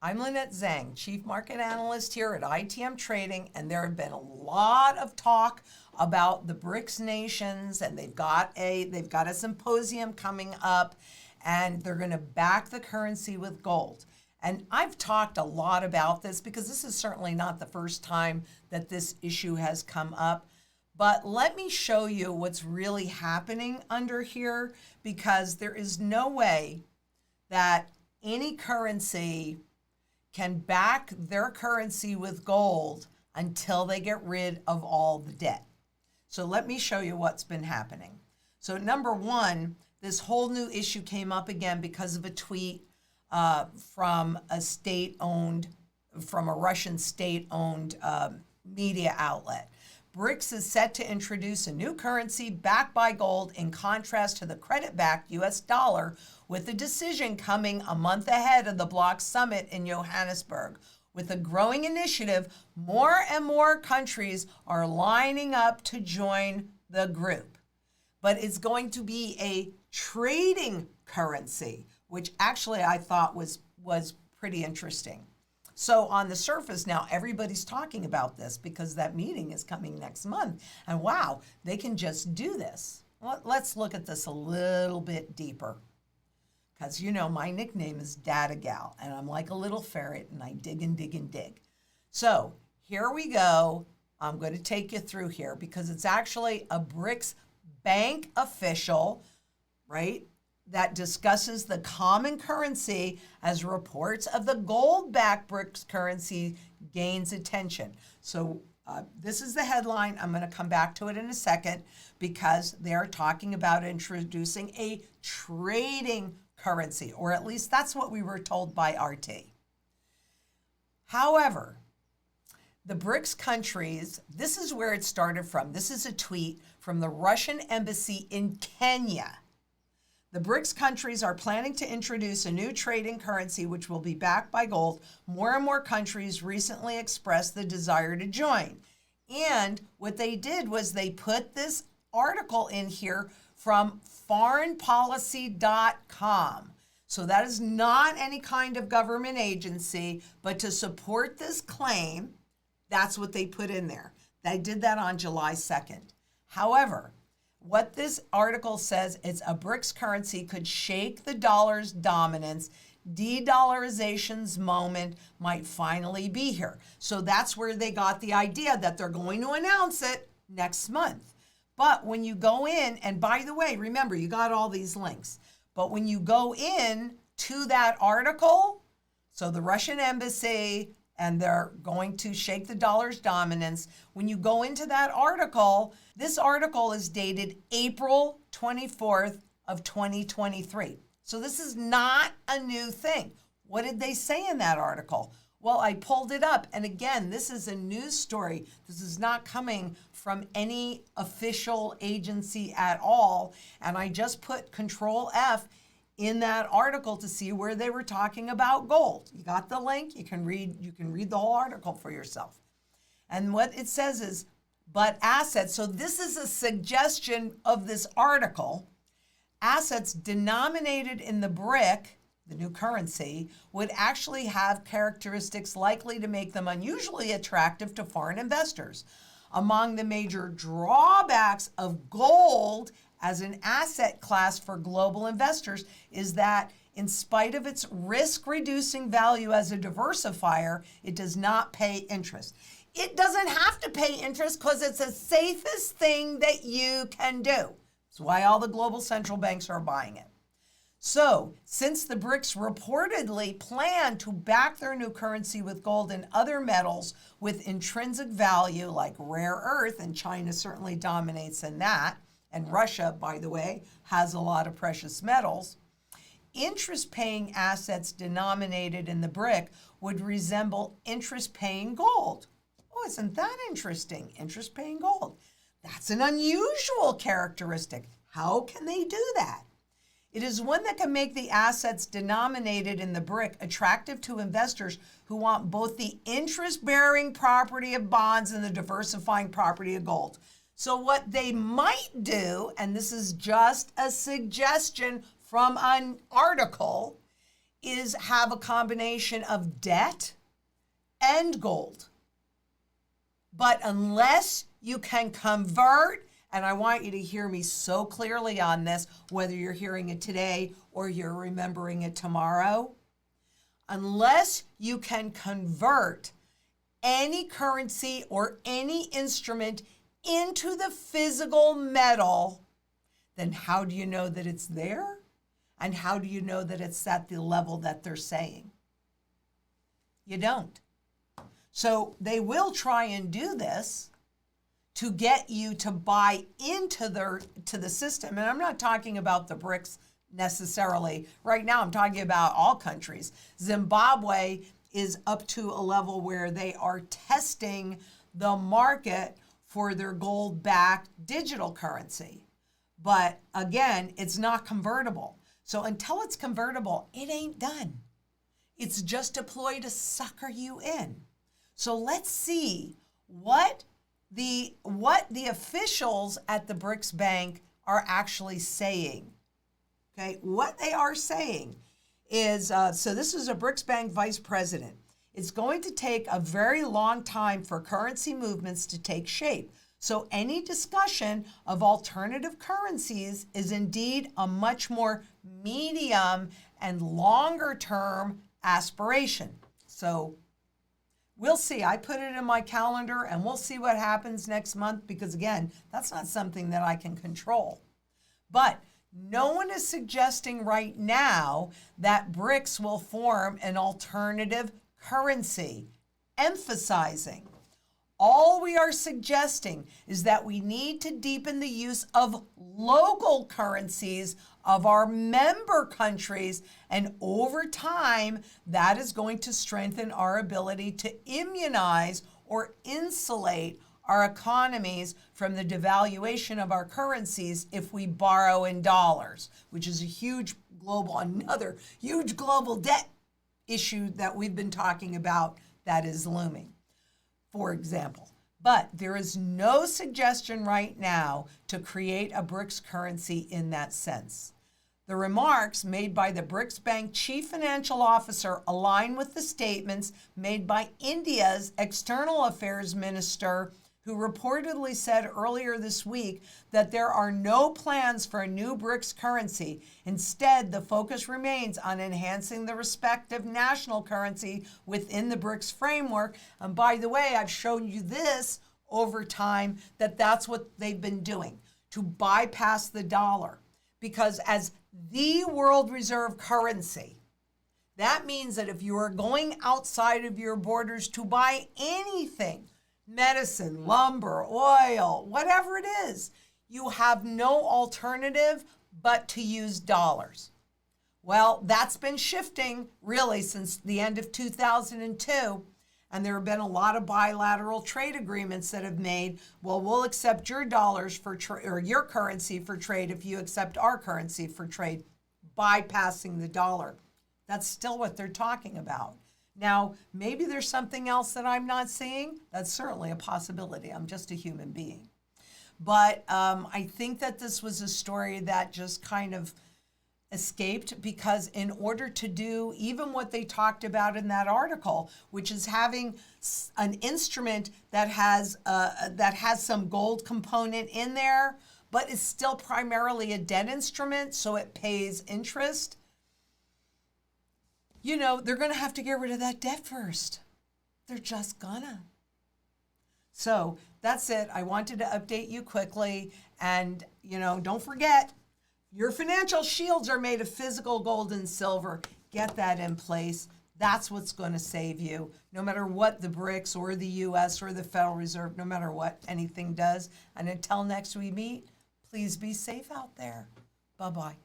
I'm Lynette Zhang, Chief Market Analyst here at ITM Trading, and there have been a lot of talk about the BRICS nations, and they've got a symposium coming up, and they're going to back the currency with gold. And I've talked a lot about this because this is certainly not the first time that this issue has come up. But let me show you what's really happening under here, because there is no way that any currency can back their currency with gold until they get rid of all the debt. So let me show you what's been happening. So number one, this whole new issue came up again because of a tweet from a Russian state-owned media outlet. BRICS is set to introduce a new currency backed by gold in contrast to the credit-backed US dollar, with the decision coming a month ahead of the bloc summit in Johannesburg. With a growing initiative, more and more countries are lining up to join the group. But it's going to be a trading currency, which actually I thought was pretty interesting. So on the surface now, everybody's talking about this because that meeting is coming next month. And wow, they can just do this. Well, let's look at this a little bit deeper. Because you know, my nickname is Data Gal, and I'm like a little ferret, and I dig and dig and dig. So here we go. I'm going to take you through here because it's actually a BRICS bank official, right, that discusses the common currency as reports of the gold-backed BRICS currency gains attention. So this is the headline. I'm going to come back to it in a second because they're talking about introducing a trading currency, or at least that's what we were told by RT. However, the BRICS countries, this is where it started from. This is a tweet from the Russian embassy in Kenya. The BRICS countries are planning to introduce a new trading currency which will be backed by gold. More and more countries recently expressed the desire to join. And what they did was they put this article in here from foreignpolicy.com. So that is not any kind of government agency, but to support this claim, that's what they put in there. They did that on July 2nd. However, what this article says, it's a BRICS currency could shake the dollar's dominance. De-dollarization's moment might finally be here. So that's where they got the idea that they're going to announce it next month. But when you go in, and by the way, remember, you got all these links. But when you go in to that article, so the Russian embassy, and they're going to shake the dollar's dominance. When you go into that article, this article is dated April 24th of 2023. So this is not a new thing. What did they say in that article? Well, I pulled it up. And again, this is a news story. This is not coming from any official agency at all. And I just put Control F in that article to see where they were talking about gold. You got the link, you can read the whole article for yourself. And what it says is, but assets, so this is a suggestion of this article, assets denominated in the BRIC, the new currency, would actually have characteristics likely to make them unusually attractive to foreign investors. Among the major drawbacks of gold as an asset class for global investors is that in spite of its risk-reducing value as a diversifier, it does not pay interest. It doesn't have to pay interest because it's the safest thing that you can do. That's why all the global central banks are buying it. So, since the BRICS reportedly plan to back their new currency with gold and other metals with intrinsic value like rare earth, and China certainly dominates in that, and Russia, by the way, has a lot of precious metals, interest-paying assets denominated in the BRIC would resemble interest-paying gold. Oh, isn't that interesting? Interest-paying gold. That's an unusual characteristic. How can they do that? It is one that can make the assets denominated in the BRIC attractive to investors who want both the interest-bearing property of bonds and the diversifying property of gold. So what they might do, and this is just a suggestion from an article, have a combination of debt and gold. But unless you can convert, and I want you to hear me so clearly on this, whether you're hearing it today or you're remembering it tomorrow, unless you can convert any currency or any instrument into the physical metal, then how do you know that it's there? And how do you know that it's at the level that they're saying? You don't. So they will try and do this to get you to buy into the system. And I'm not talking about the BRICS necessarily. Right now, I'm talking about all countries. Zimbabwe is up to a level where they are testing the market for their gold-backed digital currency. But again, it's not convertible. So until it's convertible, it ain't done. It's just a ploy to sucker you in. So let's see what the officials at the BRICS Bank are actually saying. Okay, what they are saying is, so this is a BRICS Bank vice president. It's going to take a very long time for currency movements to take shape. So any discussion of alternative currencies is indeed a much more medium and longer term aspiration. So we'll see. I put it in my calendar and we'll see what happens next month because, again, that's not something that I can control. But no one is suggesting right now that BRICS will form an alternative currency, emphasizing all we are suggesting is that we need to deepen the use of local currencies of our member countries, and over time, that is going to strengthen our ability to immunize or insulate our economies from the devaluation of our currencies if we borrow in dollars, which is another huge global debt issue that we've been talking about that is looming, for example. But there is no suggestion right now to create a BRICS currency in that sense. The remarks made by the BRICS Bank chief financial officer align with the statements made by India's external affairs minister, who reportedly said earlier this week that there are no plans for a new BRICS currency. Instead, the focus remains on enhancing the respective national currency within the BRICS framework. And by the way, I've shown you this over time, that's what they've been doing to bypass the dollar. Because as the world reserve currency, that means that if you are going outside of your borders to buy anything, medicine, lumber, oil, whatever it is, you have no alternative but to use dollars. Well, that's been shifting really since the end of 2002. And there have been a lot of bilateral trade agreements that have made, well, we'll accept your dollars for or your currency for trade if you accept our currency for trade, bypassing the dollar. That's still what they're talking about. Now, maybe there's something else that I'm not seeing. That's certainly a possibility. I'm just a human being. But I think that this was a story that just kind of escaped, because in order to do even what they talked about in that article, which is having an instrument that has some gold component in there, but is still primarily a debt instrument, so it pays interest, they're going to have to get rid of that debt first. They're just gonna. So that's it. I wanted to update you quickly. And, don't forget, your financial shields are made of physical gold and silver. Get that in place. That's what's going to save you, no matter what the BRICS or the U.S. or the Federal Reserve, no matter what anything does. And until next we meet, please be safe out there. Bye-bye.